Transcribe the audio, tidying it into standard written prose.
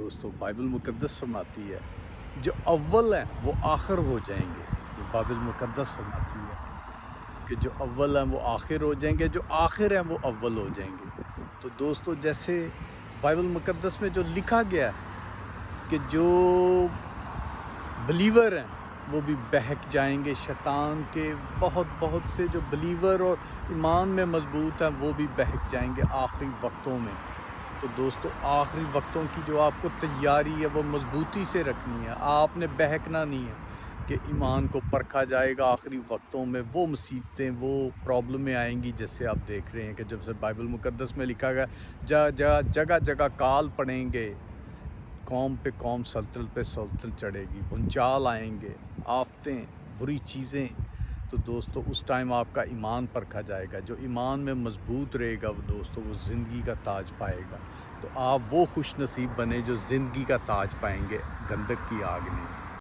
دوستو بائبل مقدس فرماتی ہے جو اول ہیں وہ آخر ہو جائیں گے. جو بائبل مقدس فرماتی ہے کہ جو اول ہیں وہ آخر ہو جائیں گے، جو آخر ہیں وہ اول ہو جائیں گے. تو دوستو جیسے بائبل مقدس میں جو لکھا گیا ہے کہ جو بلیور ہیں وہ بھی بہک جائیں گے شیطان کے، بہت سے جو بلیور اور ایمان میں مضبوط ہیں وہ بھی بہک جائیں گے آخری وقتوں میں. تو دوستو آخری وقتوں کی جو آپ کو تیاری ہے وہ مضبوطی سے رکھنی ہے. آپ نے بہکنا نہیں ہے کہ ایمان کو پرکھا جائے گا آخری وقتوں میں. وہ مصیبتیں، وہ پرابلمیں آئیں گی جیسے آپ دیکھ رہے ہیں کہ جب سے بائبل مقدس میں لکھا گیا جگہ جگہ کال پڑیں گے، قوم پہ قوم، سلطنت پہ سلطنت چڑھے گی، بھونچال آئیں گے، آفتیں، بری چیزیں. تو دوستو اس ٹائم آپ کا ایمان پرکھا جائے گا. جو ایمان میں مضبوط رہے گا وہ دوستو وہ زندگی کا تاج پائے گا. تو آپ وہ خوش نصیب بنے جو زندگی کا تاج پائیں گے گندک کی آگ میں.